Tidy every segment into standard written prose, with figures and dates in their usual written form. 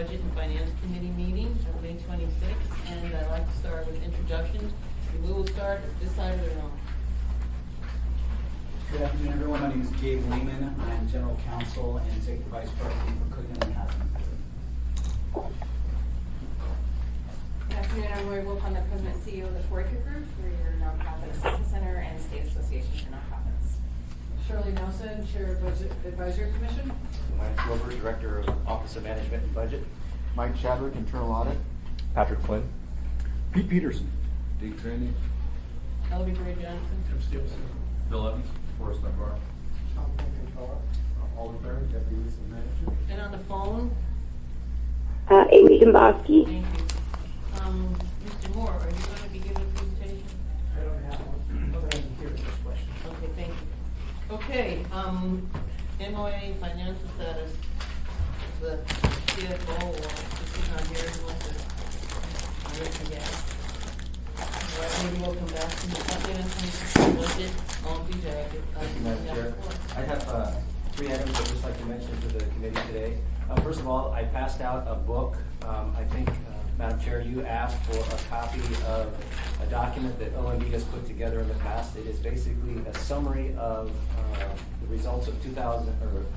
Budget and Finance Committee meeting of May 26th, and I'd like to start with introductions. We will start at this side of the room. Good afternoon, everyone. My name is Gabe Lehman. I'm General Counsel and Executive Vice President for Cooking and Housing. Good afternoon, I'm Lori Wolf. I'm the President and CEO of the FOICA Group. We're your Nonprofit Assistance Center and State Association for Nonprofits. Shirley Nelson, Chair of Budget Advisory Commission. Mike Glover, Director of Office of Management and Budget. Mike Chadwick, Internal Audit. Patrick Flynn. Pete Peterson. Dave Trandy. Elby Gray Johnson. Tim Stevenson. Bill Evans. Forrest Dunbar. Alder Berry, Deputy Leasing Manager. And on the phone, Amy Dembowski. thank you. Mr. Moore, are you going to be giving a presentation? I don't have one, but I can hear this question. Okay, thank you. Okay, MOA financial status, the CFO, or just sitting on here, you want to, again. All right, maybe we'll come back to the update on 2016 budget, on the Thank you, Madam Chair. I have three items I'd just like to mention to the committee today. First of all, I passed out a book. I think, Madam Chair, you asked for a copy of a document that OMB has put together in the past. It is basically a summary of the results of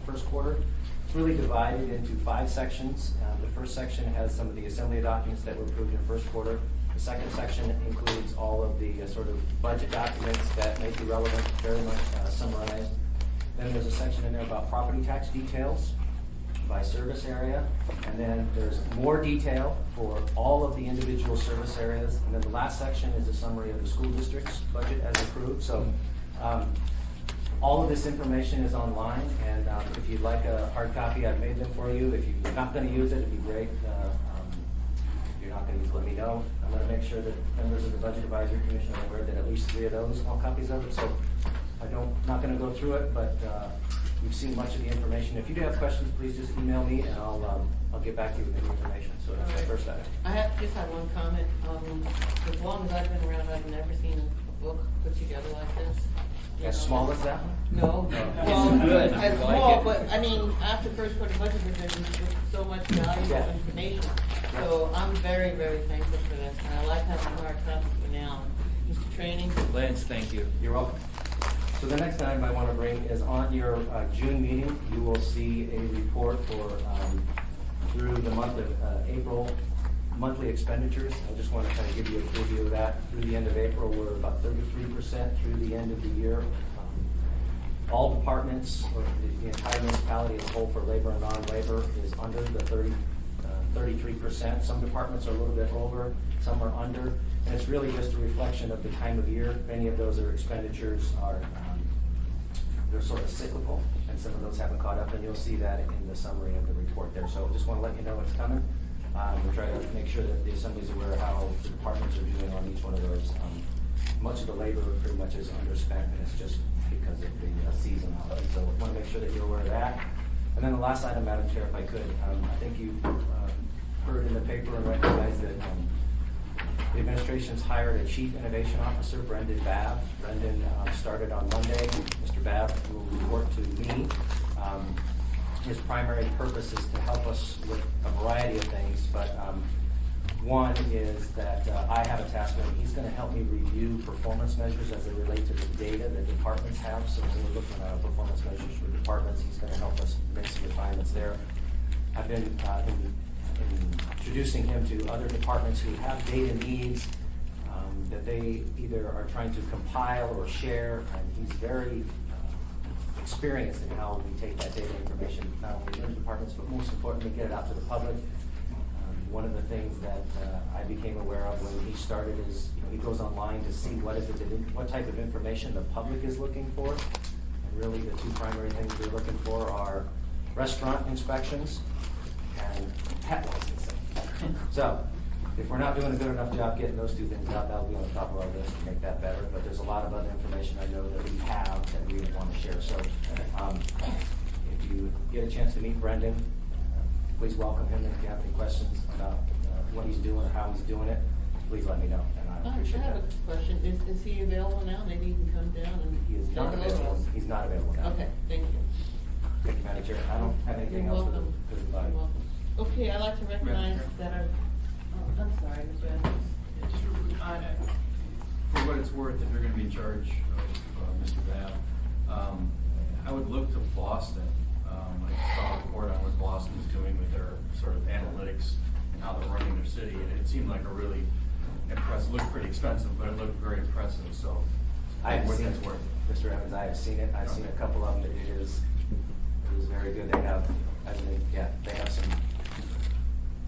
first quarter. It's really divided into 5 sections. The first section has some of the assembly documents that were approved in first quarter. The second section includes all of the sort of budget documents that may be relevant, very much summarized. Then there's a section in there about property tax details by service area, and then there's more detail for all of the individual service areas, and then the last section is a summary of the school district's budget as approved. So all of this information is online, and if you'd like a hard copy, I've made them for you. If you're not going to use it, it'd be great. If you're not going to use it, let me know. I'm going to make sure that members of the Budget Advisory Commission are aware that at least 3 of those want copies of it. So I'm not going to go through it, but you've seen much of the information. If you do have questions, please just email me, and I'll get back to you with any information. So that's the first item. I just have one comment. As long as I've been around, I've never seen a book put together like this. As small as that? No. Well, Good. as I like small, it. but I mean, after first quarter budget revision, there's so much valuable Yeah. information. So I'm very, very thankful for this, and I like having a hard copy for now. Mr. Training? Lance, thank you. You're welcome. So the next item I want to bring is on your June meeting, you will see a report for through the month of April, monthly expenditures. I just want to kind of give you a preview of that. Through the end of April, we're about 33% through the end of the year. All departments, or the entire municipality as a whole for labor and non-labor is under the 33%. Some departments are a little bit over, some are under, and it's really just a reflection of the time of year. Many of those expenditures are they're sort of cyclical, and some of those haven't caught up, and you'll see that in the summary of the report there. So just want to let you know it's coming. We're trying to make sure that the Assembly's aware of how the departments are doing on each one of those. Much of the labor pretty much is underspent, and it's just because of the seasonality. So I want to make sure that you're aware of that. And then the last item, Madam Chair, if I could, I think you heard in the paper and recognized that the administration's hired a Chief Innovation Officer, Brendan Babb. Brendan started on Monday. Mr. Babb will report to me. His primary purpose is to help us with a variety of things, but one is that I have a task with him. He's going to help me review performance measures as they relate to the data that departments have. So when we're looking at performance measures for departments, he's going to help us make some refinements there. I've been introducing him to other departments who have data needs that they either are trying to compile or share, and he's very experienced in how we take that data information, not only in departments, but most importantly, get it out to the public. One of the things that I became aware of when he started is, he goes online to see what type of information the public is looking for. And really the 2 primary things we're looking for are restaurant inspections and pet licensing. So if we're not doing a good enough job getting those 2 things out, that'll be on the top of our list to make that better. But there's a lot of other information I know that we have that we want to share. So if you get a chance to meet Brendan, please welcome him. And if you have any questions about what he's doing or how he's doing it, please let me know. And I appreciate I have that. a question. Is he available now? Maybe he can come down and He is not say hello to available. us. He's not available now. Okay, thank you. Thank you, Madam Chair. I don't have anything You're else welcome. for the You're body. welcome. Okay, I'd like to recognize that our, oh, I'm sorry, Mr. Evans. Yeah, just real quick. For what it's worth, if you're gonna be in charge of Mr. Babb, I would look to Boston. I saw a report on what Boston's doing with their sort of analytics and how they're running their city, and it seemed like a really impressive, looked pretty expensive, but it looked very impressive, so. I have what seen it's it, worth. Mr. Evans, I have seen it, I've seen a couple of them, it is very good, they have, I mean, yeah, they have some,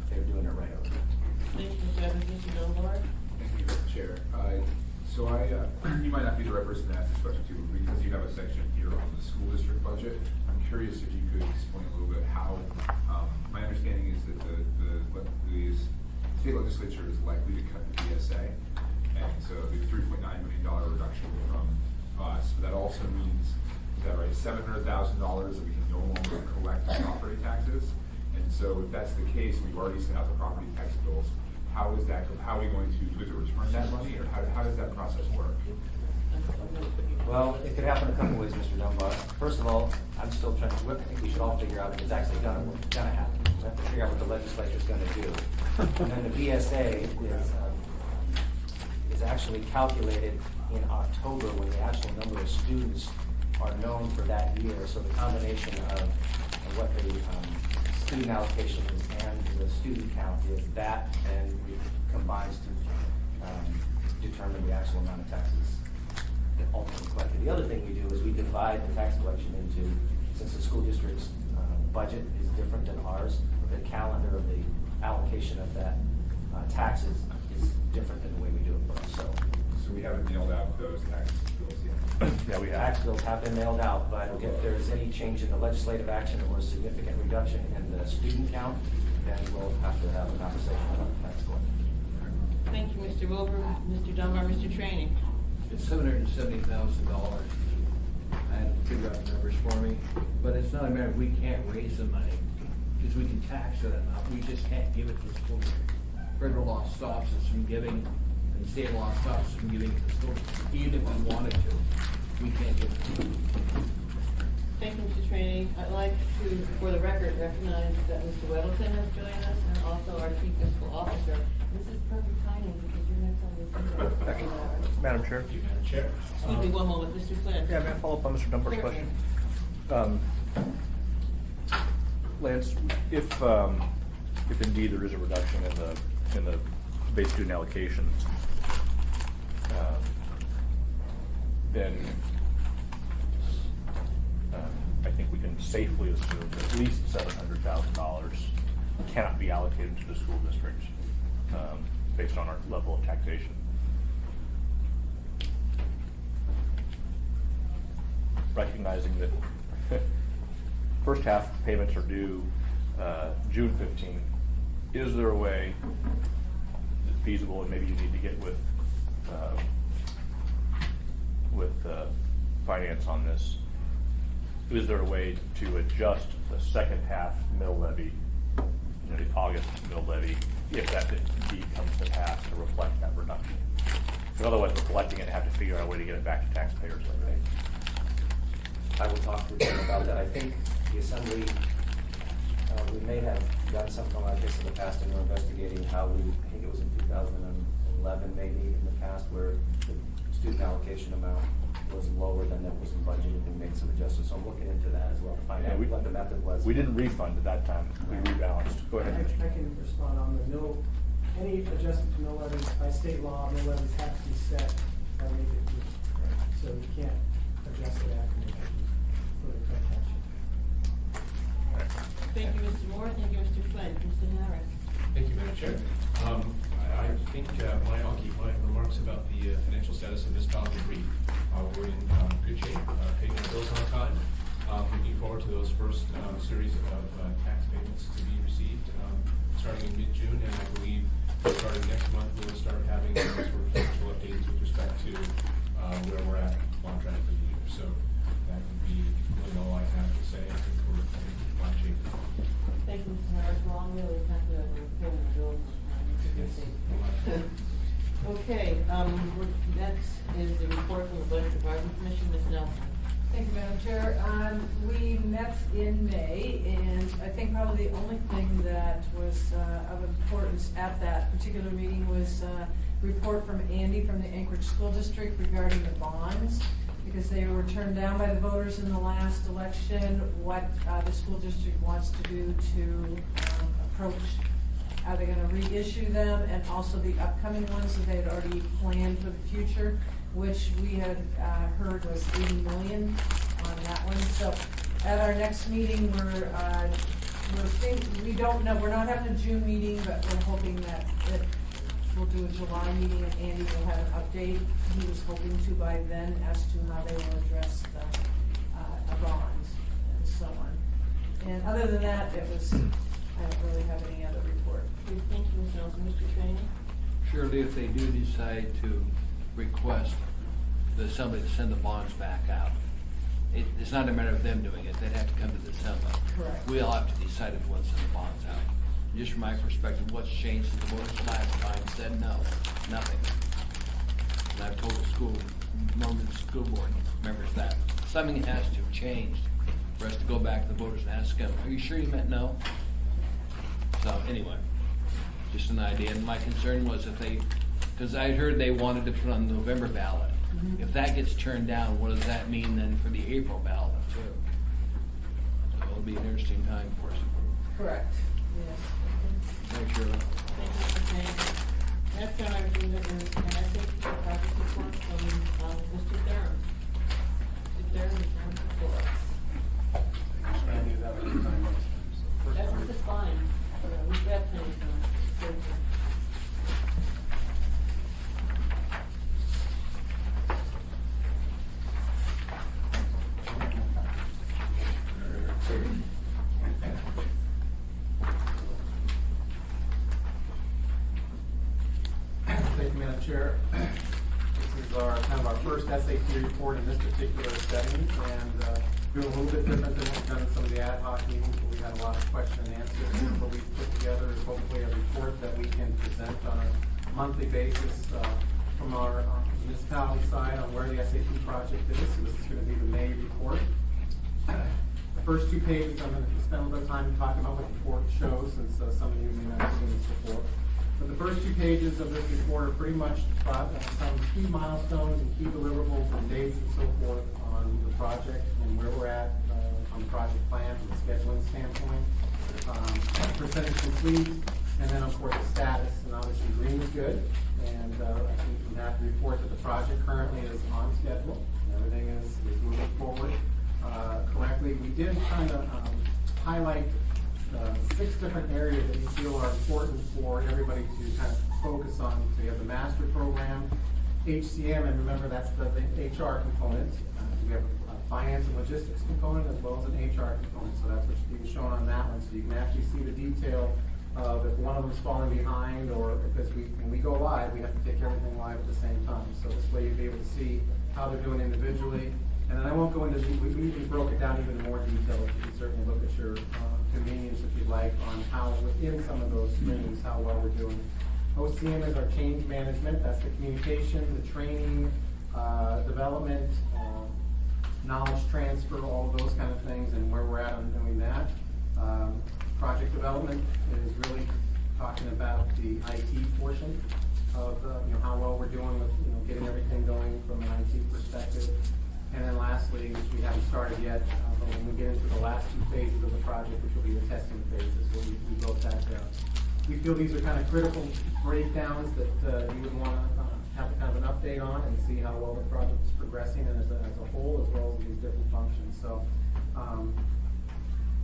they're doing it right over there. Thank you, Mr. Evans. Mr. Dunbar? Thank you, Madam Chair. You might not be the right person to ask this question to, because you have a section here on the school district budget. I'm curious if you could explain a little bit how, my understanding is that the state legislature is likely to cut the DSA. And so the $3.9 million reduction from us, but that also means, is that right, $700,000 that we can no longer collect on property taxes. And so if that's the case, we've already sent out the property tax bills. How is that, how are we going to, do we return that money, or how does that process work? Well, it could happen a couple ways, Mr. Dunbar. First of all, I'm still trying to, I think we should all figure out if it's actually gonna happen. We have to figure out what the legislature's gonna do. And then the VSA is actually calculated in October when the actual number of students are known for that year. So the combination of what the student allocation is and the student count is that, and it combines to determine the actual amount of taxes that ultimately collected. The other thing we do is we divide the tax collection into, since the school district's budget is different than ours, the calendar of the allocation of that taxes is different than the way we do it for us, so. So we haven't nailed out those tax bills yet. Yeah, tax bills have been mailed out, but if there's any change in the legislative action or a significant reduction in the student count, then we'll have to have a conversation about the tax collection. Thank you, Mr. Wilbur. Mr. Dunbar, Mr. Training? It's $770,000. I had to figure out the numbers for me, but it's not a matter of we can't raise the money, because we can tax it enough, we just can't give it to the school district. Federal law stops us from giving, and state law stops us from giving it to the school district. Even if we wanted to, we can't give it to them. Thank you, Mr. Training. I'd like to, for the record, recognize that Mr. Weddleton has joined us, and also our Chief Fiscal Officer. This is perfect timing, because you're next on the agenda. Madam Chair? Madam Chair? Excuse me one moment, Mr. Flynn. Yeah, may I follow up on Mr. Dunbar's Certainly. question? Lance, if indeed there is a reduction in the base student allocation, then I think we can safely assume that at least $700,000 cannot be allocated to the school district based on our level of taxation. Recognizing that first half payments are due June 15. Is there a way that's feasible, and maybe you need to get with finance on this, is there a way to adjust the second half mill levy, the August mill levy, if that indeed comes to pass, to reflect that reduction? Because otherwise we're collecting it and have to figure out a way to get it back to taxpayers, I think. I will talk to them about that. I think the Assembly, we may have done something like this in the past, and we're investigating how I think it was in 2011 maybe in the past, where the student allocation amount was lower than that was budgeted, and made some adjustments. So I'm looking into that as well to find out what the method was. We didn't refund at that time, we rebalanced. Go ahead. I can respond on the mill, any adjustment to mill levies by state law, mill levies have to be set by May 15th. So you can't adjust it after May 15th for the current tax year. Thank you, Mr. Moore. Thank you, Mr. Flynn. Mr. Harris? Thank you, Madam Chair. I think I'll keep my remarks about the financial status of this topic brief. We're in good shape, paying our bills on time. Looking forward to those first series of tax payments to be received starting in mid-June, and I believe starting next month we'll start having sort of financial updates with respect to where we're at on track for the year. So that would be really all I have to say. I think we're in fine shape. Thank you, Mr. Harris. Well, I'm really happy that we're paying the bills on time. It's a good thing. Okay, next is the report from the Budget Advisory Commission, Ms. Nelson. Thank you, Madam Chair. We met met in May, and I think probably the only thing that was of importance at that particular meeting was a report from Andy from the Anchorage School District regarding the bonds, because they were turned down by the voters in the last election, what the school district wants to do to approach, are they gonna reissue them, and also the upcoming ones that they had already planned for the future, which we had heard was 80 million on that one. So at our next meeting, we don't know, we're not having a June meeting, but we're hoping that we'll do a July meeting, and Andy will have an update. He was hoping to by then as to how they will address the bonds and so on. And other than that, I don't really have any other report. Thank you, Ms. Nelson. Mr. Trainer? Surely if they do decide to request that somebody to send the bonds back out, it's not a matter of them doing it, they'd have to come to the assembly. Correct. We all have to decide if we want to send the bonds out. Just from my perspective, what's changed since the voters last time said no, nothing. And I've told the Norman school board members that something has to have changed for us to go back to the voters and ask them, are you sure you meant no? So anyway, just an idea. And my concern was because I heard they wanted to put on the November ballot. Mhm. If that gets turned down, what does that mean then for the April ballot too? So it'll be an interesting time for us. Correct, yes. Thanks, Shirley. Thank you, Mr. Trainer. Next time I received an SAP project report from Mr. Durham. Mr. Durham is on for us. That's just fine. We've got plenty of time. Good. Thank you, Madam Chair. This is our first SAP report in this particular setting, and doing a little bit different than we've done in some of the ad hoc meetings where we had a lot of question and answers. What we've put together is hopefully a report that we can present on a monthly basis from our municipality side on where the SAP project is. So this is going to be the May report. The first 2 pages, I'm going to spend a little bit of time talking about what the report shows, since some of you may not have seen this before. But the first 2 pages of this report are pretty much some key milestones and key deliverables and dates and so forth on the project and where we're at on the project plan from a scheduling standpoint, percentage complete, and then of course the status. And obviously green is good, and I think from that report that the project currently is on schedule. Everything is moving forward correctly. We did kind of highlight 6 different areas that we feel are important for everybody to kind of focus on. So you have the master program, HCM, and remember that's the HR component. We have a finance and logistics component as well as an HR component. So that's what's being shown on that one. So you can actually see the detail of if one of them is falling behind, or because when we go live, we have to take everything live at the same time. So this way you'll be able to see how they're doing individually. And then I won't go into, we broke it down even in more detail. You can certainly look at your convenience if you'd like on how within some of those streams, how well we're doing. OCM is our change management. That's the communication, the training, development, knowledge transfer, all of those kind of things, and where we're at on doing that. Project development is really talking about the IT portion of how well we're doing with getting everything going from an IT perspective. And then lastly, which we haven't started yet, but when we get into the last 2 phases of the project, which will be the testing phases, where we broke that down. We feel these are kind of critical breakdowns that you would want to have kind of an update on and see how well the project is progressing and as a whole, as well as these different functions. So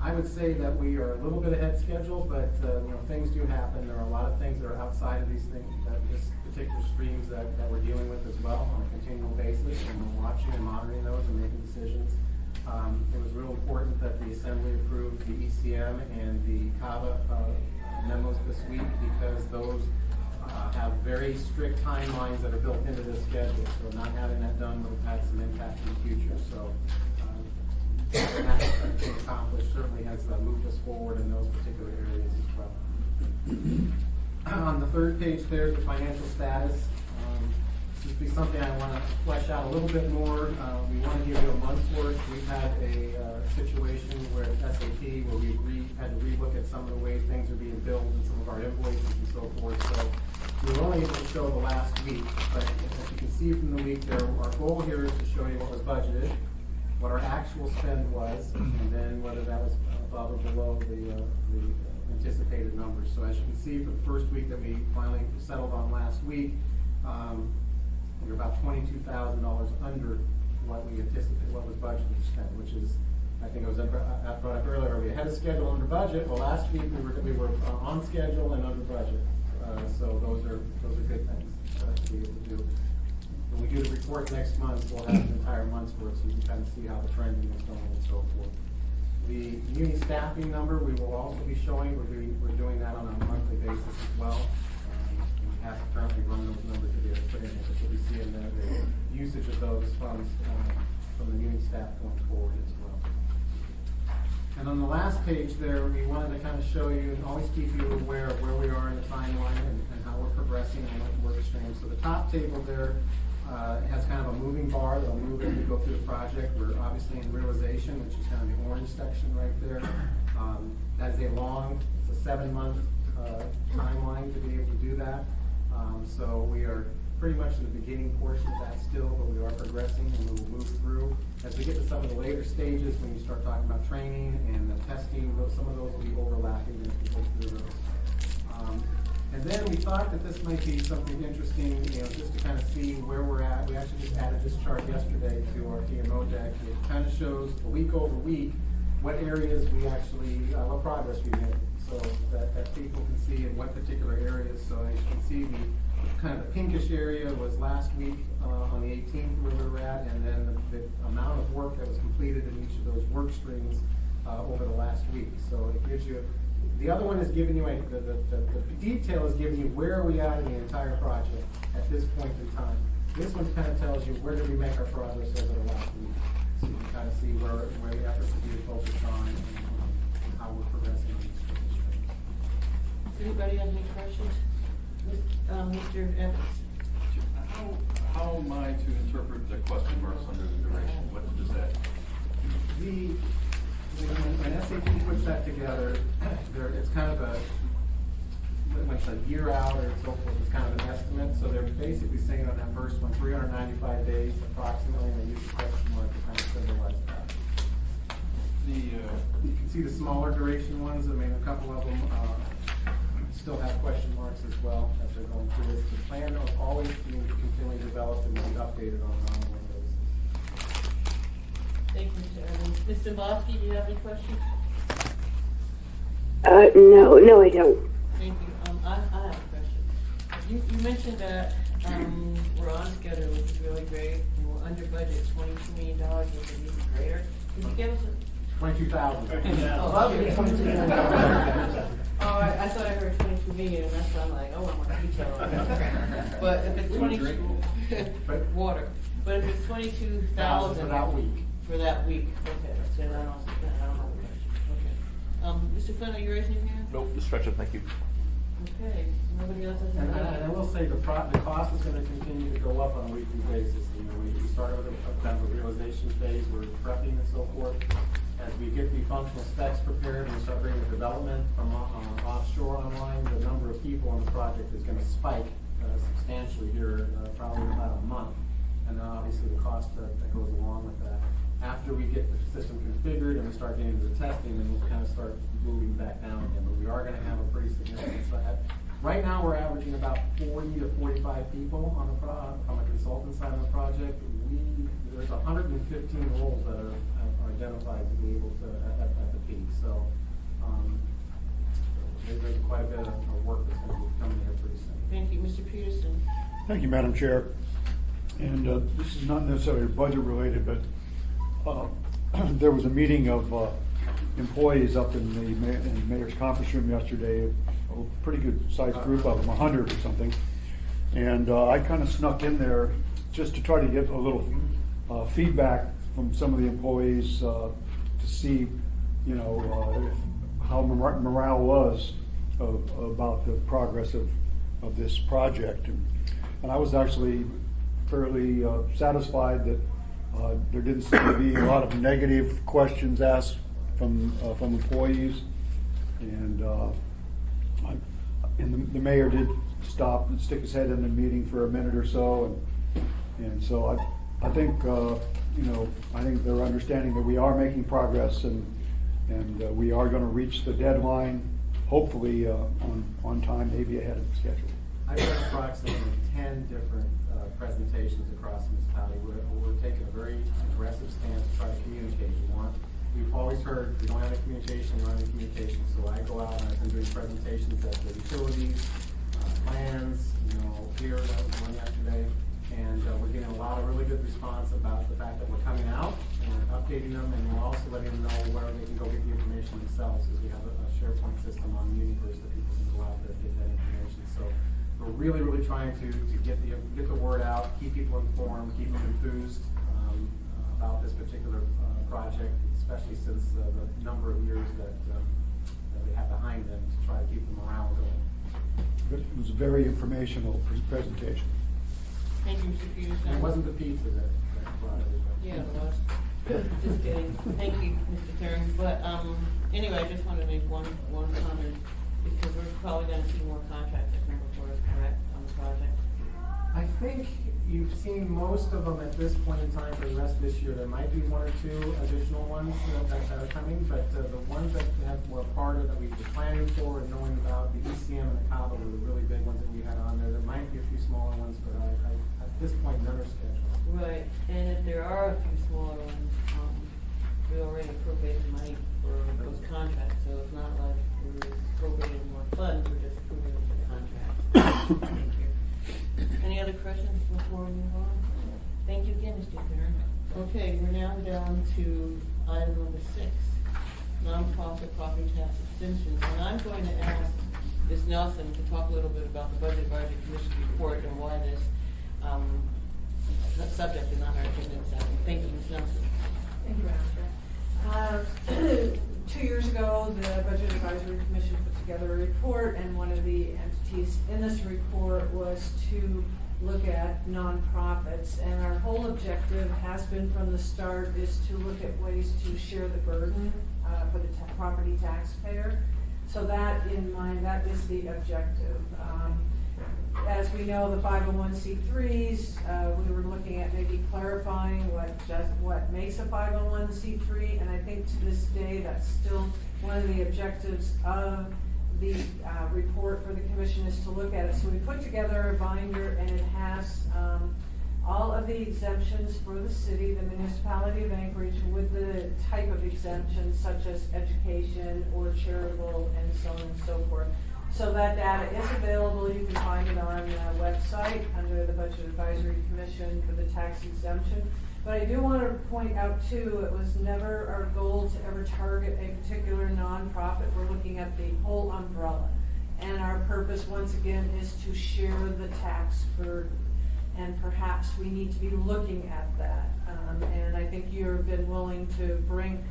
I would say that we are a little bit ahead schedule, but things do happen. There are a lot of things that are outside of these things, this particular streams that we're dealing with as well on a continual basis, and we're watching and monitoring those and making decisions. It was real important that the Assembly approved the ECM and the CAVA memos this week, because those have very strict timelines that are built into this schedule. So not having that done would have had some impact in the future. So that has been accomplished, certainly has moved us forward in those particular areas as well. On the 3rd page, there's the financial status. just be something I want to flesh out a little bit more. We want to give you a month's worth. We've had a situation where at SAP where we had to relook at some of the way things are being billed and some of our invoices and so forth. So we were only able to show the last week, but as you can see from the week there, our goal here is to show you what was budgeted, what our actual spend was, and then whether that was above or below the anticipated numbers. So as you can see, for the first week that we finally settled on last week, we were about $22,000 under what we anticipated, what was budgeted to spend, which is, I think it was brought up earlier, are we ahead of schedule under budget? Well, last week we were on schedule and under budget. So those are good things to be able to do. When we do the report next month, we'll have an entire month's worth, so you can kind of see how the trending is going and so forth. The community staffing number we will also be showing. We're doing that on a monthly basis as well. We have to currently run those numbers to be able to put in there, so you'll be seeing the usage of those funds from the community staff going forward as well. And on the last page there, we wanted to kind of show you and always keep you aware of where we are in the timeline and how we're progressing and what work streams. So the top table there has kind of a moving bar that'll move as we go through the project. We're obviously in realization, which is kind of the orange section right there. That is it's a 7-month timeline to be able to do that. So we are pretty much in the beginning portion of that still, but we are progressing and we will move through. As we get to some of the later stages, when you start talking about training and the testing, some of those will be overlapping as we go through those. And then we thought that this might be something interesting, just to kind of see where we're at. We actually just added this chart yesterday to our TMO deck. It kind of shows week over week what areas we actually, what progress we made, so that people can see in what particular areas. So as you can see, the kind of the pinkish area was last week on the 18th where we were at, and then the amount of work that was completed in each of those work streams over the last week. So it gives you, the other one is giving you, the detail is giving you where are we at in the entire project at this point in time. This one kind of tells you where did we make our progress over the last week. So you can kind of see where the efforts are being focused on and how we're progressing on these streams. Does anybody have any questions? Mr. Evans? How am I to interpret the question marks under the duration? What does that do? When SAP puts that together, it's kind of when it's a year out or so forth, it's kind of an estimate. So they're basically saying on that first one, 395 days approximately, and they use a question mark to kind of symbolize that. You can see the smaller duration ones. I mean, a couple of them still have question marks as well as they're going through this. The plan is always being continually developed and be updated on an ongoing basis. Thank you, Mr. Evans. Mr. Bosky, do you have any questions? No, I don't. Thank you. I have a question. You mentioned that we're on schedule, which is really great, and we're under budget, $22 million, which is even greater. Can you give us a 22,000. Oh, I thought I heard 22 million, and that's why I'm like, oh, I want detail on that. But if it's 22, water. But if it's 22,000 for that week. For that week, okay. Then I don't have a question. Okay. Mr. Flynn, are you raising your hand? Nope, just stretch it, thank you. Okay. Nobody else has any And questions? I will say the cost is going to continue to go up on a weekly basis. We started with a kind of a realization phase, we're prepping and so forth. As we get the functional specs prepared and we start bringing the development from offshore online, the number of people on the project is going to spike substantially here, probably in about a month. And then obviously the cost that goes along with that. After we get the system configured and we start getting into the testing, then we'll kind of start moving back down again. But we are going to have a pretty significant side. Right now, we're averaging about 40 to 45 people on the consultant side of the project. There's 115 roles that are identified to be able to at the peak. So there's quite a bit of work that's going to be coming here pretty soon. Thank you. Mr. Peterson. Thank you, Madam Chair. And this is not necessarily budget related, but there was a meeting of employees up in the mayor's conference room yesterday, a pretty good sized group of them, 100 or something. And I kind of snuck in there just to try to get a little feedback from some of the employees to see, how morale was about the progress of this project. And I was actually fairly satisfied that there didn't seem to be a lot of negative questions asked from employees. And the mayor did stop and stick his head in the meeting for a minute or so, and so I think I think they're understanding that we are making progress, and we are going to reach the deadline, hopefully on time, maybe ahead of schedule. I read approximately 10 different presentations across the municipality. We're taking a very aggressive stance to try to communicate. We've always heard we don't have any communication, so I go out and I've been doing presentations at the utilities, plans, here, that was one yesterday, and we're getting a lot of really good response about the fact that we're coming out and we're updating them, and we're also letting them know where they can go get the information themselves, because we have a SharePoint system on Universe that people can go out there and get that information. So we're really, really trying to get the word out, keep people informed, keep them enthused about this particular project, especially since the number of years that they have behind them, to try to keep them morale going. It was a very informational presentation. Thank you, Mr. Peterson. It wasn't the pizza that brought everybody. Yeah, it was. Just kidding. Thank you, Mr. Kern. But anyway, I just wanted to make one comment, because we're probably going to see more contracts that come before us, correct, on the project? I think you've seen most of them at this point in time for the rest of this year. There might be one or two additional ones that are coming, but the ones that were part of that we were planning for and knowing about, the ECM and the CABA were the really big ones that we had on there. There might be a few smaller ones, but at this point, none are scheduled. Right, and if there are a few smaller ones, we already appropriated money for those contracts, so it's not like we're appropriating more funds, we're just approving the contract. Thank you. Any other questions before we move on? Thank you again, Mr. Kern. Okay, we're now down to item number 6, nonprofit property tax extensions. And I'm going to ask Ms. Nelson to talk a little bit about the Budget Advisory Commission report and why this subject is on our agenda this afternoon. Thank you, Ms. Nelson. Thank you, Madam Chair. 2 years ago, the Budget Advisory Commission put together a report, and one of the entities in this report was to look at nonprofits. And our whole objective has been from the start is to look at ways to share the burden for the property taxpayer. So that in mind, that is the objective. As we know, the 501c3s, we were looking at maybe clarifying what makes a 501c3, and I think to this day that's still one of the objectives of the report for the commission, is to look at it. So we put together a binder, and it has all of the exemptions for the city, the municipality of Anchorage, with the type of exemptions such as education or charitable and so on and so forth. So that data is available. You can find it on the website under the Budget Advisory Commission for the tax exemption. But I do want to point out too, it was never our goal to ever target a particular nonprofit. We're looking at the whole umbrella. And our purpose, once again, is to share the tax burden. And perhaps we need to be looking at that. And I think you've been willing to bring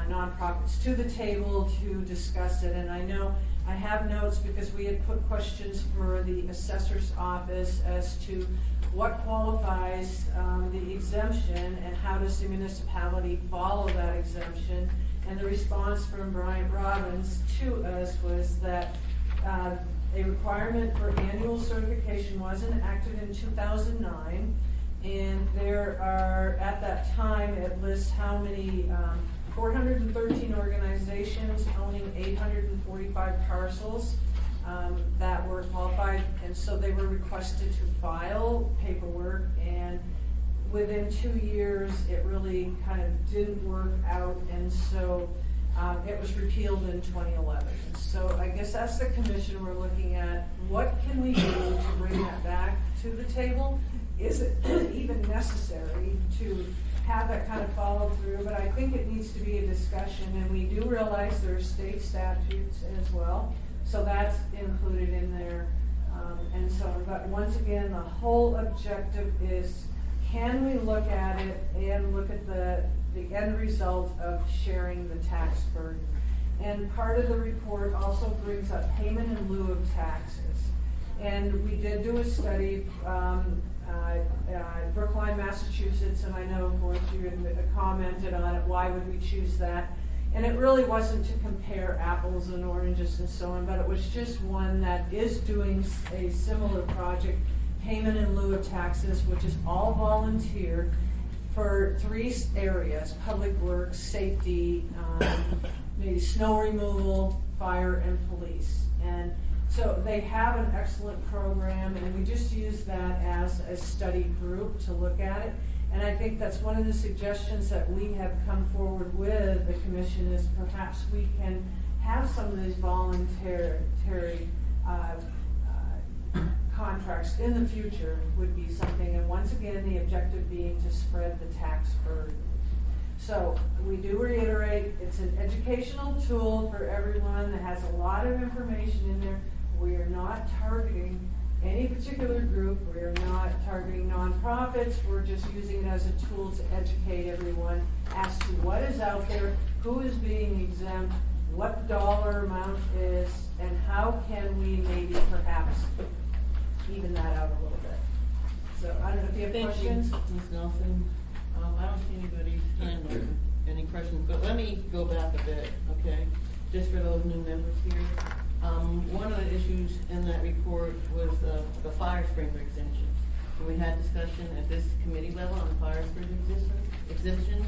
nonprofits to the table to discuss it. And I know I have notes because we had put questions for the assessor's office as to what qualifies the exemption and how does the municipality follow that exemption. And the response from Brian Robbins to us was that a requirement for annual certification was enacted in 2009, and there are, at that time, it lists how many 413 organizations owning 845 parcels that were qualified, and so they were requested to file paperwork, and within 2 years it really kind of didn't work out, and so it was repealed in 2011. So I guess that's the commission we're looking at. What can we do to bring that back to the table? Is it even necessary to have that kind of follow through? But I think it needs to be a discussion, and we do realize there are state statutes as well, so that's included in there. And so, but once again, the whole objective is, can we look at it and look at the end result of sharing the tax burden? And part of the report also brings up payment in lieu of taxes. And we did do a study Brookline, Massachusetts, and I know, of course, you had commented on it, why would we choose that? And it really wasn't to compare apples and oranges and so on, but it was just one that is doing a similar project, payment in lieu of taxes, which is all volunteer for 3 areas: public works, safety, maybe snow removal, fire, and police. And so they have an excellent program, and we just use that as a study group to look at it. And I think that's one of the suggestions that we have come forward with the commission, is perhaps we can have some of these voluntary contracts in the future would be something. And once again, the objective being to spread the tax burden. So we do reiterate, it's an educational tool for everyone that has a lot of information in there. We are not targeting any particular group. We are not targeting nonprofits. We're just using it as a tool to educate everyone as to what is out there, who is being exempt, what dollar amount is, and how can we maybe perhaps even that out a little bit. So I don't know if you have Thank questions. you, Ms. Nelson. I don't see anybody's hand up, any questions, but let me go back a bit, okay? Just for those new members here. One of the issues in that report was the fire sprinkler exemption. And we had discussion at this committee level on the fire sprinkler exemption,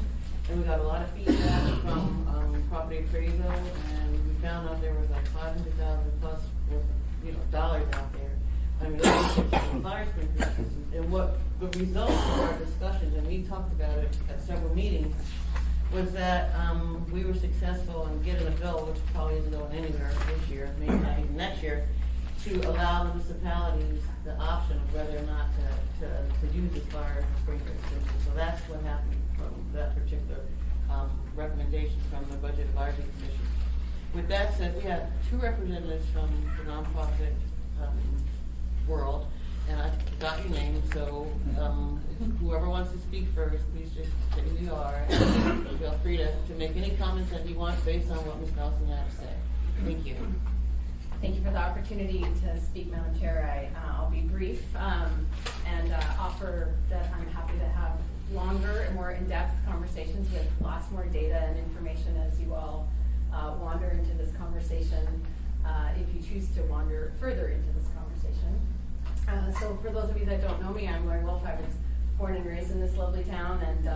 and we got a lot of feedback from property appraisal, and we found out there was like $500,000 plus worth of, dollars out there. I mean, fire sprinkler systems. And what the results of our discussions, and we talked about it at several meetings, was that we were successful in getting a bill, which probably isn't going anywhere this year, maybe not even next year, to allow municipalities the option of whether or not to use the fire sprinkler system. So that's what happened from that particular recommendation from the Budget Advisory Commission. With that said, we have 2 representatives from the nonprofit world, and I got your name, so whoever wants to speak first, please just say who you are, and feel free to make any comments that you want based on what Ms. Nelson had to say. Thank you. Thank you for the opportunity to speak, Madam Chair. I'll be brief and offer that I'm happy to have longer and more in-depth conversations with lots more data and information as you all wander into this conversation, if you choose to wander further into this conversation. So for those of you that don't know me, I'm Lori Wolf. I was born and raised in this lovely town, and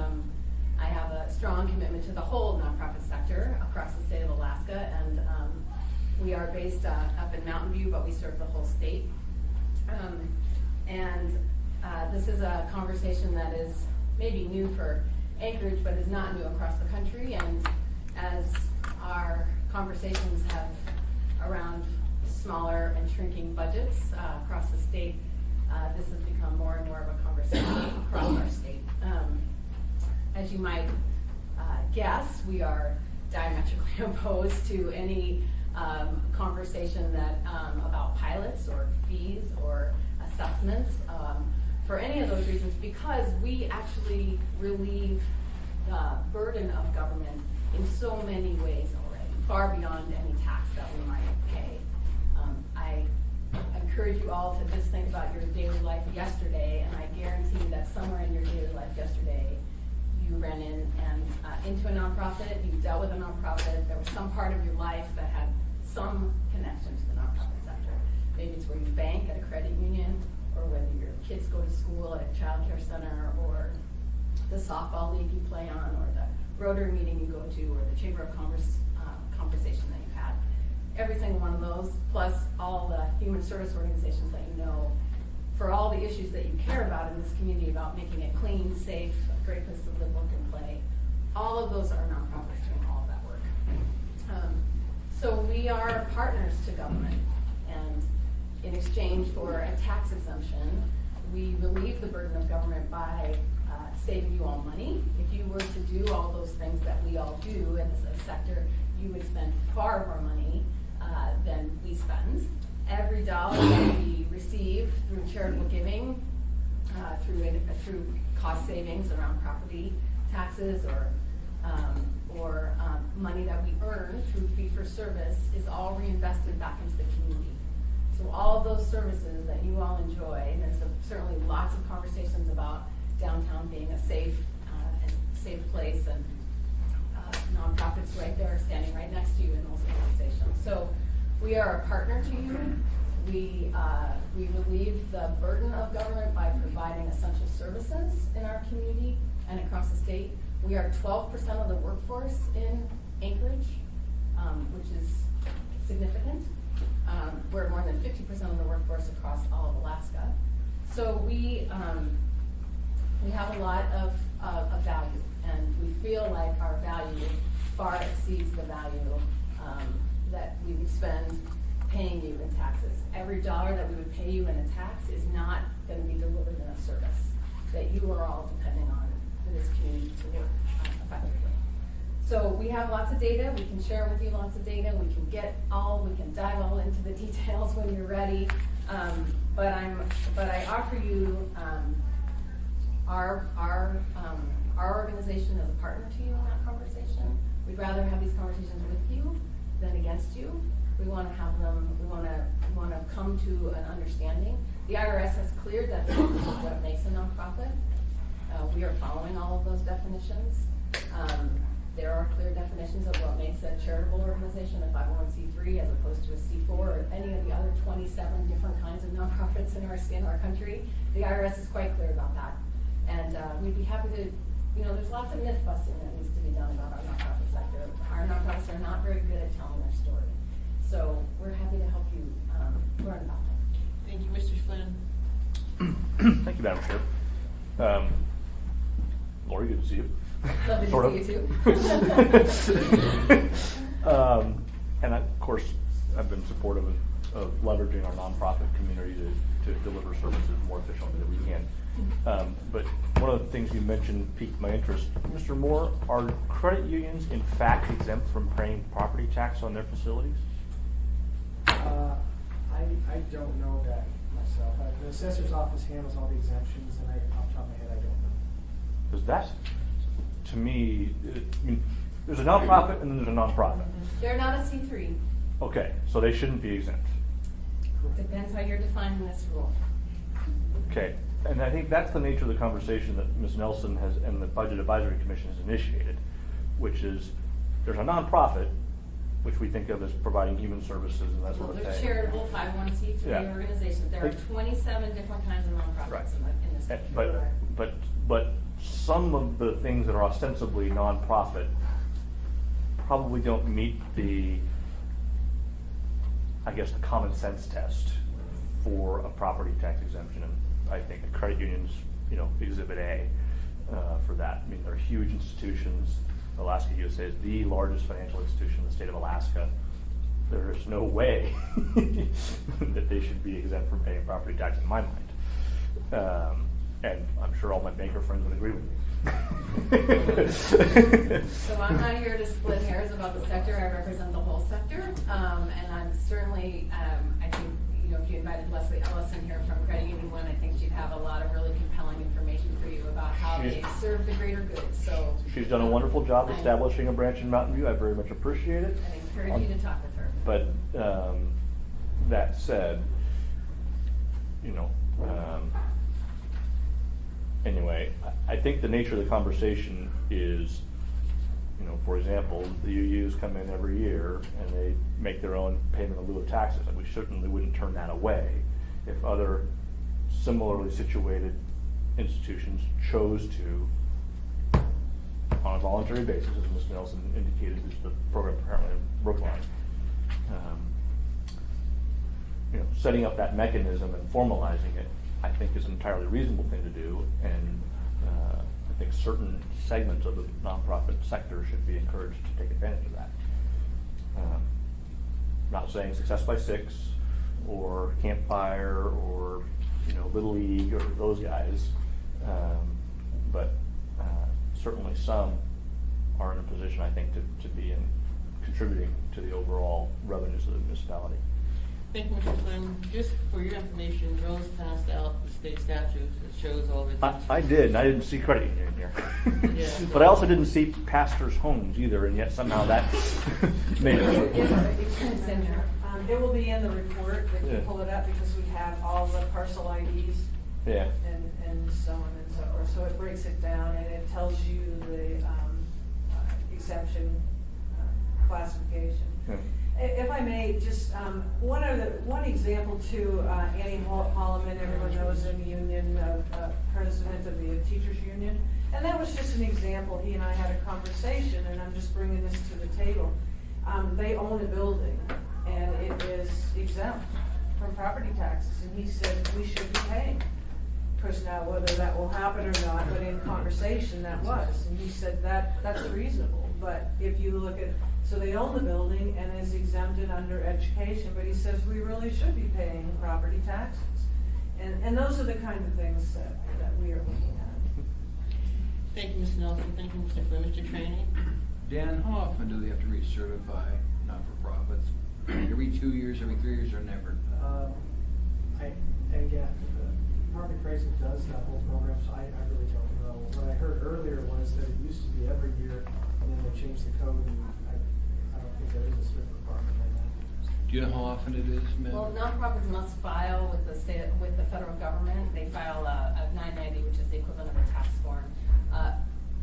I have a strong commitment to the whole nonprofit sector across the state of Alaska, and we are based up in Mountain View, but we serve the whole state. This is a conversation that is maybe new for Anchorage, but is not new across the country, and as our conversations have around smaller and shrinking budgets across the state, this has become more and more of a conversation across our state. As you might guess, we are diametrically opposed to any conversation that about pilots or fees or assessments for any of those reasons, because we actually relieve the burden of government in so many ways already, far beyond any tax that we might pay. I encourage you all to just think about your daily life yesterday, and I guarantee that somewhere in your daily life yesterday, you ran in and into a nonprofit, you dealt with a nonprofit, there was some part of your life that had some connection to the nonprofit sector. Maybe it's where you bank at a credit union, or whether your kids go to school at a child care center, or the softball league you play on, or the Rotary meeting you go to, or the Chamber of Commerce conversation that you've had. Every single one of those, plus all the human service organizations that you know, for all the issues that you care about in this community, about making it clean, safe, a great place to live, work, and play. All of those are nonprofits doing all of that work. So we are partners to government, and in exchange for a tax exemption, we relieve the burden of government by saving you all money. If you were to do all those things that we all do as a sector, you would spend far more money than we spend. Every dollar that we receive through charitable giving, through cost savings around property taxes, or money that we earn through fee for service, is all reinvested back into the community. So all of those services that you all enjoy, and there's certainly lots of conversations about downtown being a safe place, and nonprofits right there standing right next to you in those organizations. So we are a partner to you. We relieve the burden of government by providing essential services in our community and across the state. We are 12% of the workforce in Anchorage, which is significant. We're more than 50% of the workforce across all of Alaska. So we have a lot of value, and we feel like our value far exceeds the value that we would spend paying you in taxes. Every dollar that we would pay you in a tax is not going to be delivered in a service that you are all depending on for this community to work effectively. So we have lots of data. We can share with you lots of data. We can dive all into the details when you're ready. But I offer you our organization as a partner to you in that conversation. We'd rather have these conversations with you than against you. We want to have them. We want to come to an understanding. The IRS has clear definitions of what makes a nonprofit. We are following all of those definitions. There are clear definitions of what makes a charitable organization a 501c3 as opposed to a C4 or any of the other 27 different kinds of nonprofits in our country. The IRS is quite clear about that. And we'd be happy to, there's lots of myth busting that needs to be done about our nonprofit sector. Our nonprofits are not very good at telling their story. So we're happy to help you learn about them. Thank you, Mr. Flynn. Thank you, Madam Chair. Lori, good to see you. Lovely Sort to of. see you too. And of course, I've been supportive of leveraging our nonprofit community to deliver services more efficiently than we can. But one of the things you mentioned piqued my interest. Mr. Moore, are credit unions in fact exempt from paying property tax on their facilities? I don't know that myself. The assessor's office handles all the exemptions, and off the top of my head, I don't know. Because that, to me, there's a nonprofit and then there's a nonprofit. They're not a C3. Okay, so they shouldn't be exempt. Depends how you're defining this rule. Okay, and I think that's the nature of the conversation that Ms. Nelson has and the Budget Advisory Commission has initiated, which is there's a nonprofit, which we think of as providing human services and that sort of thing. They're charitable 501c3 Yeah. organizations. There are 27 different kinds of nonprofits Right. in this country. But some of the things that are ostensibly nonprofit probably don't meet the common sense test for a property tax exemption. And I think the credit unions, exhibit A for that. I mean, they're huge institutions. Alaska USA is the largest financial institution in the state of Alaska. There is no way that they should be exempt from paying property tax in my mind. And I'm sure all my banker friends would agree with me. So I'm not here to split hairs about the sector. I represent the whole sector. And I'm certainly, I think, if you invited Leslie Ellison here from Credit Union 1, I think she'd have a lot of really compelling information for you about how they serve the greater good. So She's done a wonderful job establishing a branch in Mountain View. I very much appreciate it. I encourage you to talk with her. But that said, anyway, I think the nature of the conversation is, for example, the UUs come in every year and they make their own payment in lieu of taxes, and we certainly wouldn't turn that away if other similarly situated institutions chose to, on a voluntary basis, as Ms. Nelson indicated, is the program apparently in Brookline. Setting up that mechanism and formalizing it, I think, is an entirely reasonable thing to do, and I think certain segments of the nonprofit sector should be encouraged to take advantage of that. Not saying Success by Six or Campfire or Little League or those guys, but certainly some are in a position, I think, to be contributing to the overall revenues of the municipality. Thank you, Mr. Flynn. Just for your information, Rose passed out the state statutes that shows all the. I did, and I didn't see credit union in here. Yeah. But I also didn't see pastors' homes either, and yet somehow that made it. It will be in the report, if you Yeah. pull it up, because we have all the parcel IDs Yeah. and so on and so forth. So it breaks it down and it tells you the exemption classification. Yeah. If I may, just one example too, Annie Holloman, everyone knows in the union, president of the teachers union. And that was just an example. He and I had a conversation, and I'm just bringing this to the table. They own a building, and it is exempt from property taxes, and he said we should be paying. Of course, now whether that will happen or not, but in conversation that was, and he said that's reasonable. But if you look at, so they own the building and is exempted under education, but he says we really should be paying property taxes. And those are the kind of things that we are looking at. Thank you, Ms. Nelson. Thank you, Mr. Flynn. Mr. Trainee? Dan, how often do they have to recertify not-for-profits? Every 2 years, every 3 years, or never? Again, Market Appraisal does that whole program, so I really don't know. What I heard earlier was that it used to be every year, and then they changed the code, and I don't think there is a strict requirement right now. Do you know how often it is, ma'am? Well, nonprofits must file with the federal government. They file a 990, which is the equivalent of a tax form.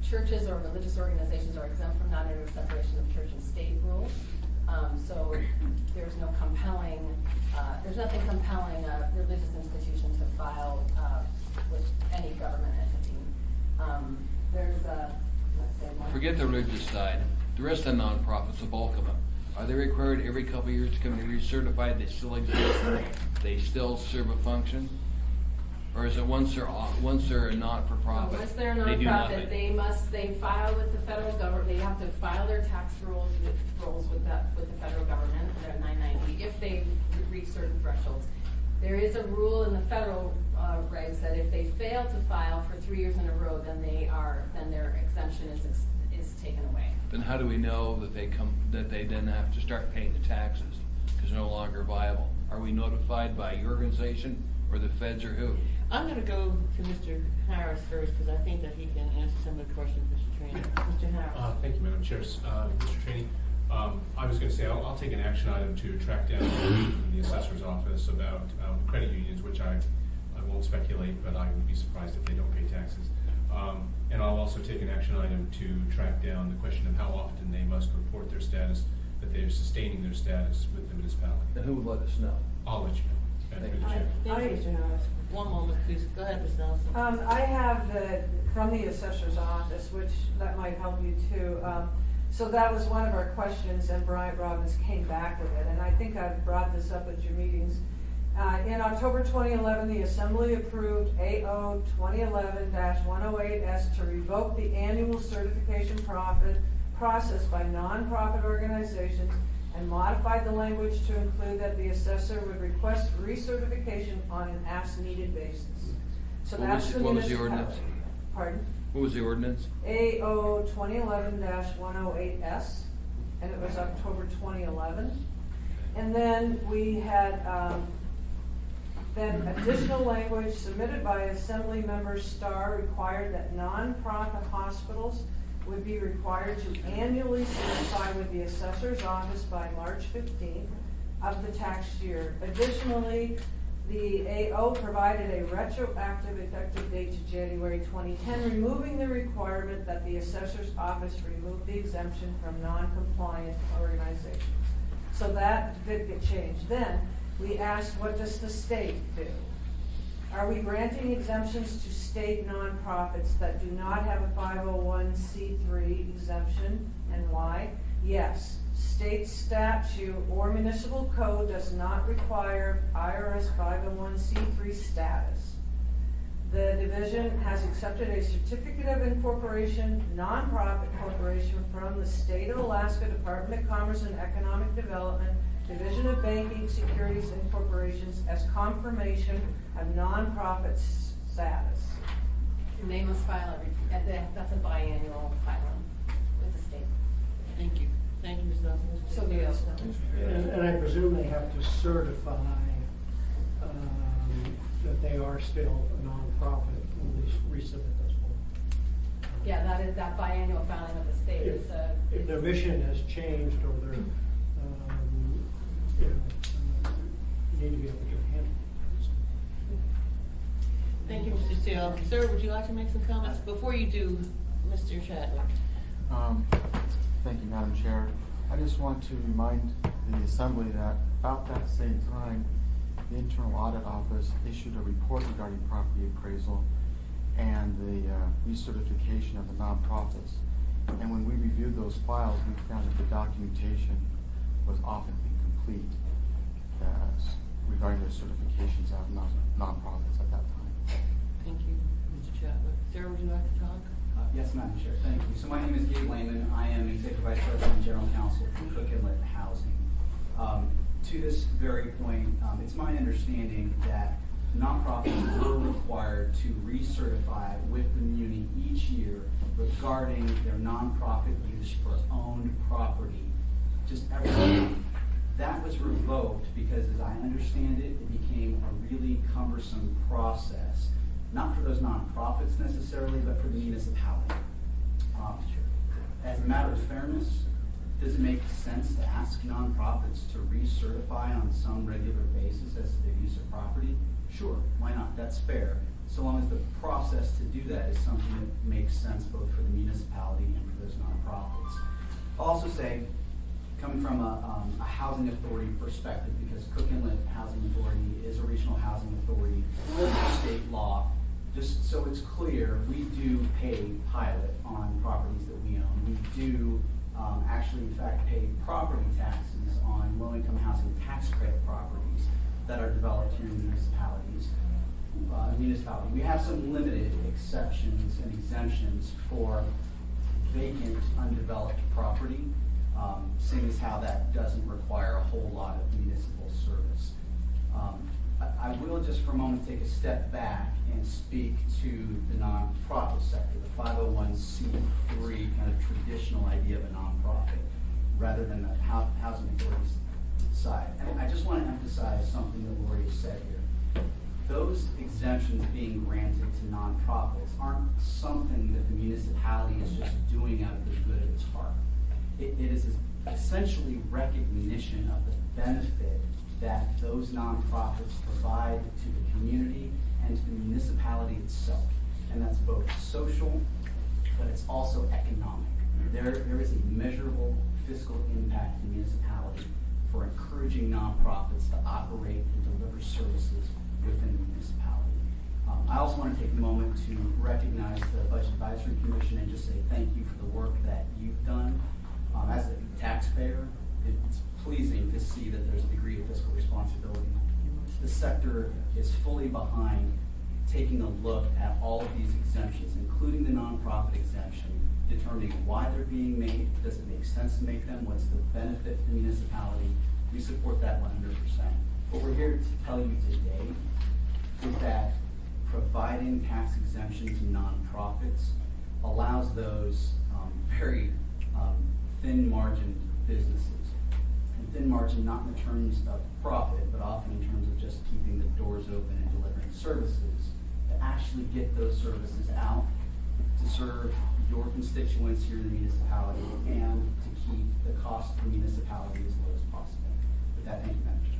Churches or religious organizations are exempt from that under separation of church and state rules. So there's no compelling, there's nothing compelling a religious institution to file with any government entity. There's a, let's say, one. Forget the religious side. The rest of the nonprofits, the bulk of them, are they required every couple of years to come and be recertified? They still exist? They still serve a function? Or is it once they're a not-for-profit? Once they're a they do nonprofit, nothing? they file with the federal government, they have to file their tax rolls with the federal government, their 990, if they reach certain thresholds. There is a rule in the federal regs that if they fail to file for 3 years in a row, then their exemption is taken away. Then how do we know that they then have to start paying the taxes because they're no longer viable? Are we notified by your organization or the feds or who? I'm going to go to Mr. Harris first, because I think that he can answer some of the questions, Mr. Trainee. Mr. Harris? Thank you, Madam Chair. Mr. Trainee, I was going to say, I'll take an action item to track down in the assessor's office about credit unions, which I won't speculate, but I would be surprised if they don't pay taxes. And I'll also take an action item to track down the question of how often they must report their status, that they're sustaining their status with the municipality. And who will let us know? I'll let you know. Madam Chair. Thank you, Mr. Harris. One moment, please. Go ahead, Ms. Nelson. I have from the assessor's office, which that might help you too. So that was one of our questions, and Bryant Robbins came back with it, and I think I've brought this up at your meetings. In October 2011, the Assembly approved AO 2011-108S to revoke the annual certification process by nonprofit organizations and modified the language to include that the assessor would request recertification on an as-needed basis. So What was the ordinance? Pardon? What was the ordinance? AO 2011-108S, and it was October 2011. And then we had then additional language submitted by Assembly Member Starr required that nonprofit hospitals would be required to annually certify with the assessor's office by March 15th of the tax year. Additionally, the AO provided a retroactive effective date to January 2010, removing the requirement that the assessor's office remove the exemption from non-compliant organizations. So that did get changed. Then we asked, what does the state do? Are we granting exemptions to state nonprofits that do not have a 501c3 exemption, and why? Yes, state statute or municipal code does not require IRS 501c3 status. The division has accepted a certificate of incorporation, nonprofit corporation from the State of Alaska Department of Commerce and Economic Development, Division of Banking, Securities, and Corporations as confirmation of nonprofit status. And they must file that's a biannual filing with the state. Thank you. Thank you, Ms. Nelson. So yes. And I presume they have to certify that they are still a nonprofit when they resubmit those forms. Yeah, that biannual filing with the state is If their mission has changed or their, Thank you, Mr. Steele. Sir, would you like to make some comments? Before you do, Mr. Chadwick. Thank you, Madam Chair. I just want to remind the Assembly that about that same time, the Internal Audit Office issued a report regarding property appraisal and the recertification of the nonprofits. And when we reviewed those files, we found that the documentation was often incomplete regarding the certifications of nonprofits at that time. Thank you, Mr. Chadwick. Sir, would you like to talk? Yes, Madam Chair, thank you. So my name is Gabe Lehman. I am Executive Vice President and General Counsel for Cook Inlet Housing. To this very point, it's my understanding that nonprofits were required to recertify with the muni each year regarding their nonprofit use for owned property, just every year. That was revoked because, as I understand it, it became a really cumbersome process, not for those nonprofits necessarily, but for the municipality. As a matter of fairness, does it make sense to ask nonprofits to recertify on some regular basis as to their use of property? Sure, why not? That's fair, so long as the process to do that is something that makes sense both for the municipality and for those nonprofits. I'll also say, coming from a housing authority perspective, because Cook Inlet Housing Authority is a regional housing authority under state law, just so it's clear, we do pay pilot on properties that we own. We do actually, in fact, pay property taxes on low-income housing tax credit properties that are developed here in municipalities. We have some limited exceptions and exemptions for vacant, undeveloped property, seeing as how that doesn't require a whole lot of municipal service. I will just for a moment take a step back and speak to the nonprofit sector, the 501c3 kind of traditional idea of a nonprofit, rather than the housing authorities side. And I just want to emphasize something that Lori has said here. Those exemptions being granted to nonprofits aren't something that the municipality is just doing out of the good of its heart. It is essentially recognition of the benefit that those nonprofits provide to the community and to the municipality itself. And that's both social, but it's also economic. There is a measurable fiscal impact to the municipality for encouraging nonprofits to operate and deliver services within the municipality. I also want to take a moment to recognize the Budget Advisory Commission and just say thank you for the work that you've done. As a taxpayer, it's pleasing to see that there's a degree of fiscal responsibility. The sector is fully behind taking a look at all of these exemptions, including the nonprofit exemption, determining why they're being made, does it make sense to make them, what's the benefit to the municipality. We support that 100%. What we're here to tell you today is that providing tax exemption to nonprofits allows those very thin margin businesses. And thin margin not in terms of profit, but often in terms of just keeping the doors open and delivering services, to actually get those services out to serve your constituents here in the municipality and to keep the cost of the municipality as low as possible. With that, thank you, Madam Chair.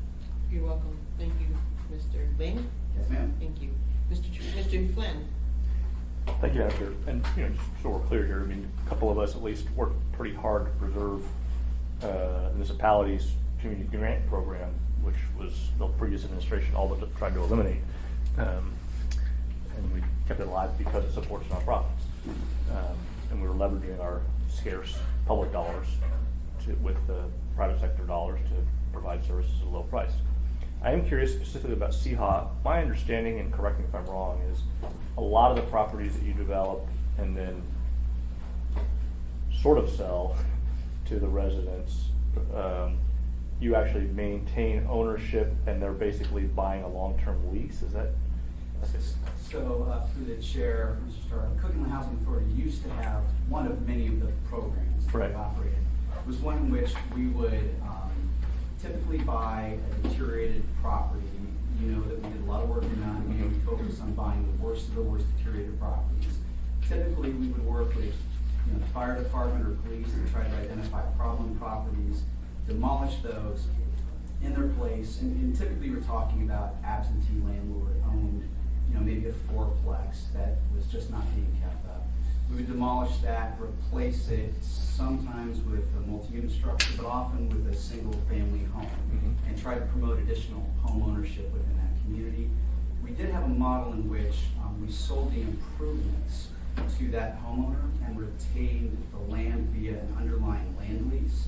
You're welcome. Thank you, Mr. Lehman. Yes, ma'am. Thank you. Mr. Flynn. Thank you, After. And, just so we're clear here, I mean, a couple of us at least worked pretty hard to preserve the municipality's community grant program, which was the previous administration all but tried to eliminate. And we kept it alive because it supports nonprofits. And we were leveraging our scarce public dollars with the private sector dollars to provide services at a low price. I am curious specifically about CHA. My understanding, and correct me if I'm wrong, is a lot of the properties that you develop and then sort of sell to the residents, you actually maintain ownership and they're basically buying a long-term lease. Is that? So through the chair, Mr. Starr, Cook Inlet Housing Authority used to have one of many of the programs that we operated. It was one in which we would typically buy a deteriorated property. You know that we did a lot of work in that, and we focused on buying the worst of the worst deteriorated properties. Typically, we would work with the fire department or police and try to identify problem properties, demolish those in their place, and typically we're talking about absentee landlord-owned maybe a fourplex that was just not being kept up. We would demolish that, replace it sometimes with a multi-unit structure, but often with a single-family home, and try to promote additional home ownership within that community. We did have a model in which we sold the improvements to that homeowner and retained the land via an underlying land lease.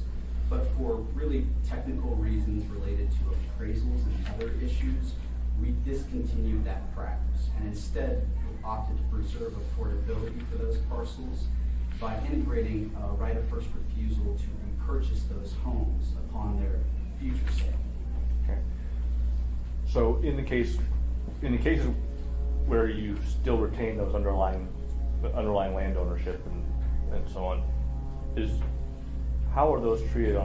But for really technical reasons related to appraisals and other issues, we discontinued that practice and instead opted to preserve affordability for those parcels by integrating a right of first refusal to repurchase those homes upon their future sale. Okay. So in the cases where you still retain those underlying land ownership and so on, how are those treated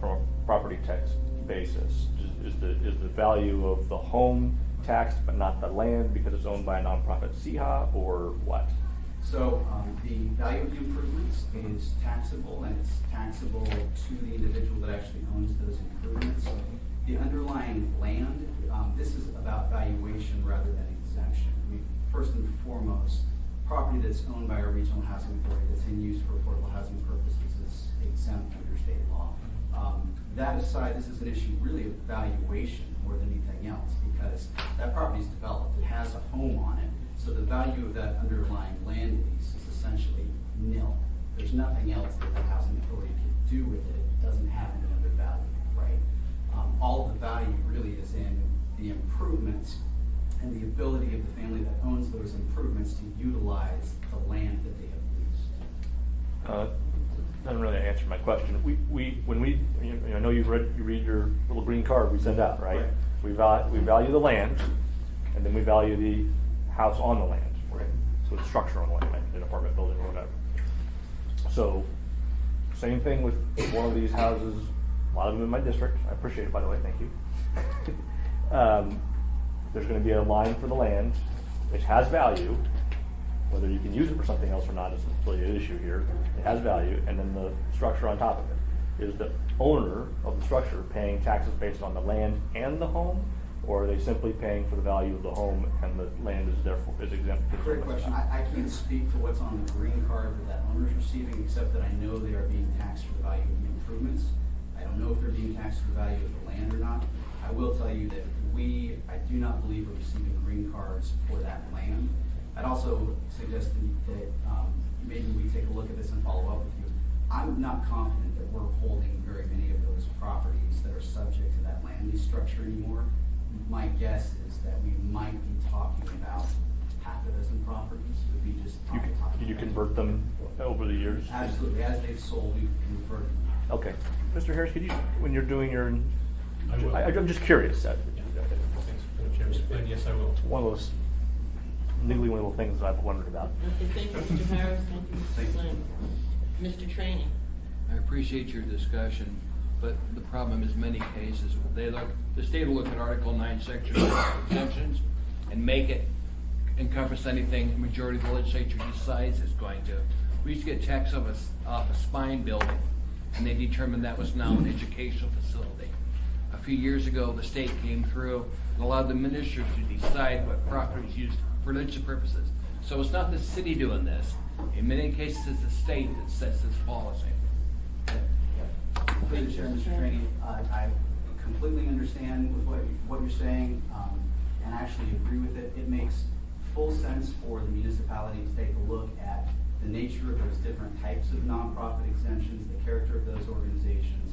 from a property tax basis? Is the value of the home taxed but not the land because it's owned by a nonprofit CIHA, or what? So the value of the improvements is taxable, and it's taxable to the individual that actually owns those improvements. The underlying land, this is about valuation rather than exemption. I mean, first and foremost, property that's owned by a regional housing authority that's in use for affordable housing purposes is exempt under state law. That aside, this is an issue really of valuation more than anything else, because that property is developed, it has a home on it, so the value of that underlying land lease is essentially nil. There's nothing else that the housing authority can do with it. It doesn't have any other value, right? All of the value really is in the improvements and the ability of the family that owns those improvements to utilize the land that they have leased. Doesn't really answer my question. I know you read your little green card we send out, right? We value the land, and then we value the house on the land, right? So the structure on the land, an apartment building or whatever. So, same thing with one of these houses. A lot of them in my district. I appreciate it, by the way. Thank you. There's going to be a line for the land, which has value. Whether you can use it for something else or not is really an issue here. It has value, and then the structure on top of it. Is the owner of the structure paying taxes based on the land and the home, or are they simply paying for the value of the home and the land is therefore exempt? Great question. I can't speak to what's on the green card that owner is receiving, except that I know they are being taxed for the value of the improvements. I don't know if they're being taxed for the value of the land or not. I will tell you that I do not believe we're receiving green cards for that land. I'd also suggest that maybe we take a look at this and follow up with you. I'm not confident that we're holding very many of those properties that are subject to that land lease structure anymore. My guess is that we might be talking about half a dozen properties. Would be just Did you convert them over the years? Absolutely. As they've sold, we've converted them. Okay. Mr. Harris, could you, when you're doing your, I will. I'm just curious. Thanks, Madam Chair. Yes, I will. One of those niggly things I've wondered about. Okay, thank you, Mr. Harris, thank you, Mr. Flynn. Mr. Training. I appreciate your discussion, but the problem is many cases, the state will look at Article 9, Section 1 exemptions and make it encompass anything the majority of the legislature decides it's going to. We used to get checks off a spine building, and they determined that was now an educational facility. A few years ago, the state came through and allowed the ministers to decide what property is used for religious purposes. So it's not the city doing this. In many cases, it's the state that sets this policy. Through the chair, Mr. Traney, I completely understand with what you're saying, and actually agree with it. It makes full sense for the municipality to take a look at the nature of those different types of nonprofit exemptions, the character of those organizations,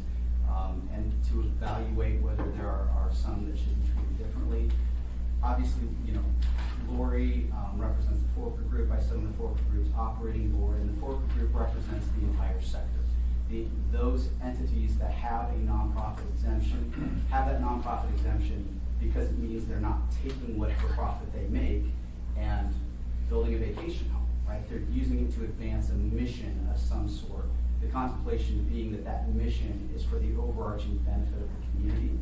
and to evaluate whether there are some that should be treated differently. Obviously, Lori represents the Forker Group. I sit on the Forker Group's operating board, and the Forker Group represents the entire sector. Those entities that have a nonprofit exemption have that nonprofit exemption because it means they're not taking whatever profit they make and building a vacation home, right? They're using it to advance a mission of some sort. The contemplation being that that mission is for the overarching benefit of the community.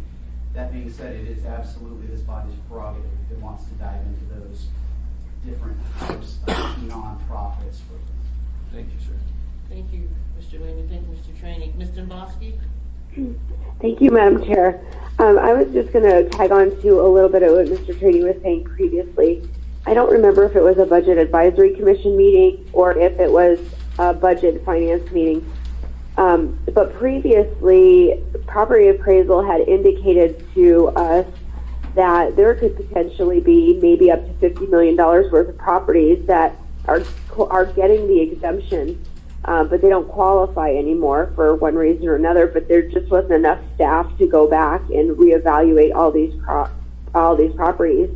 That being said, it is absolutely this body's prerogative if it wants to dive into those different types of nonprofits. Thank you, sir. Thank you, Mr. Lehman. Thank you, Mr. Training. Mr. Bosky? Thank you, Madam Chair. I was just going to tag on to a little bit of what Mr. Training was saying previously. I don't remember if it was a budget advisory commission meeting or if it was a budget finance meeting. But previously, property appraisal had indicated to us that there could potentially be maybe up to $50 million worth of properties that are getting the exemption, but they don't qualify anymore for one reason or another. But there just wasn't enough staff to go back and reevaluate all these properties.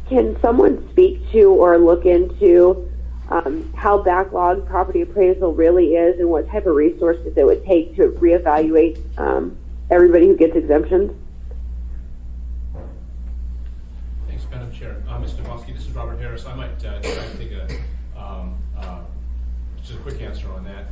Can someone speak to or look into how backlogged property appraisal really is, and what type of resources it would take to reevaluate everybody who gets exemptions? Thanks, Madam Chair. Mr. Bosky, this is Robert Harris. I might try to take just a quick answer on that.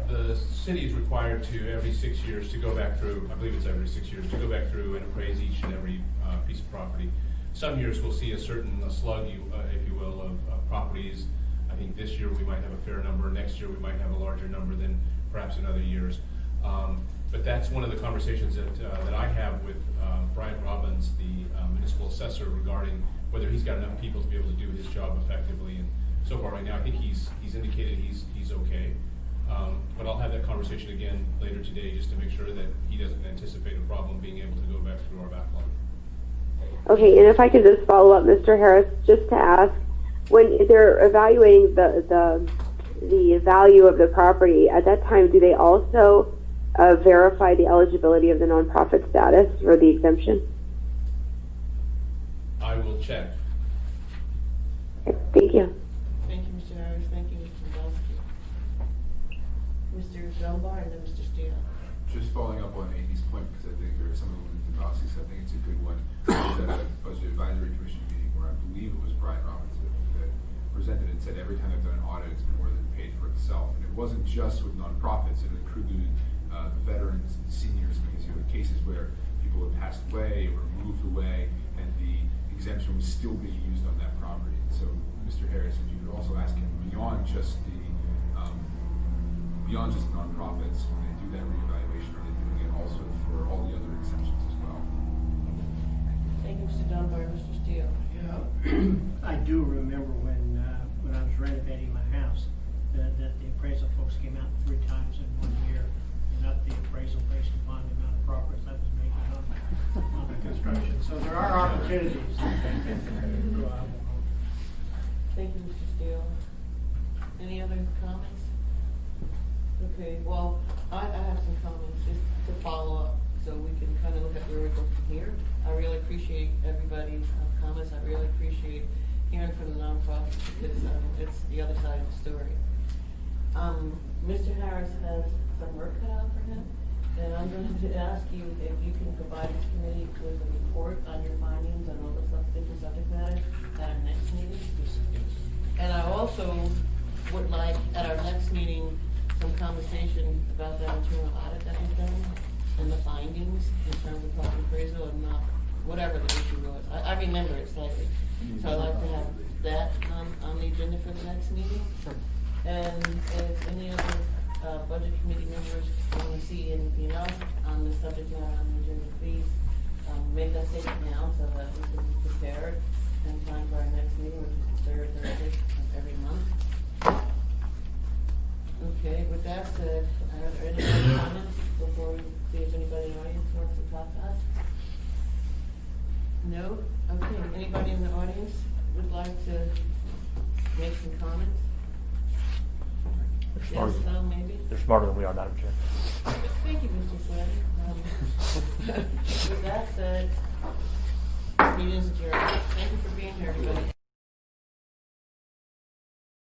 The city is required to, every 6 years, to go back through, I believe it's every 6 years, to go back through and appraise each and every piece of property. Some years we'll see a slug, if you will, of properties. I think this year we might have a fair number. Next year we might have a larger number than perhaps in other years. But that's one of the conversations that I have with Brian Robbins, the municipal assessor, regarding whether he's got enough people to be able to do his job effectively. And so far right now, I think he's indicated he's okay. But I'll have that conversation again later today, just to make sure that he doesn't anticipate a problem being able to go back through our backlog. Okay, and if I could just follow up, Mr. Harris, just to ask, when they're evaluating the value of the property, at that time, do they also verify the eligibility of the nonprofit status for the exemption? I will check. Okay, thank you. Thank you, Mr. Harris. Thank you, Mr. Belsky. Mr. Dunbar and then Mr. Steele. Just following up on Amy's point, because I think there are some of them with Dubowski, so I think it's a good one. I was at a budget advisory commission meeting where I believe it was Brian Robbins that presented and said every time they've done an audit, it's been more than paid for itself. And it wasn't just with nonprofits; it included veterans and seniors, because you have cases where people have passed away or moved away, and the exemption was still being used on that property. So, Mr. Harris, if you could also ask him beyond just the nonprofits, when they do that reevaluation, are they doing it also for all the other exemptions as well? Thank you, Mr. Dunbar. Mr. Steele. Yeah, I do remember when I was renovating my house, that the appraisal folks came out 3 times in 1 year and upped the appraisal based upon the amount of progress I was making on the construction. So there are opportunities. Thank you, Mr. Steele. Any other comments? Okay, well, I have some comments just to follow up so we can kind of look at where we go from here. I really appreciate everybody's comments. I really appreciate hearing from the nonprofits, because it's the other side of the story. Mr. Harris has some work cut out for him, and I'm going to ask you if you can provide this committee with a report on your findings on all the different subject matters at our next meeting. And I also would like, at our next meeting, some conversation about that internal audit that we've done and the findings in terms of property appraisal and not whatever the issue was. I remember it slightly. So I'd like to have that on the agenda for the next meeting. And if any other budget committee members want to see anything else on the subject matter on the agenda, please make us say it now so that we can be prepared in time for our next meeting, which is the 3rd Thursday of every month. Okay, with that said, are there any other comments before we see if anybody in the audience wants to talk to us? No? Okay, anybody in the audience would like to make some comments? Yes, no, maybe? They're smarter than we are, Madam Chair. Thank you, Mr. Swett. With that said, meeting is adjourned. Thank you for being here, everybody.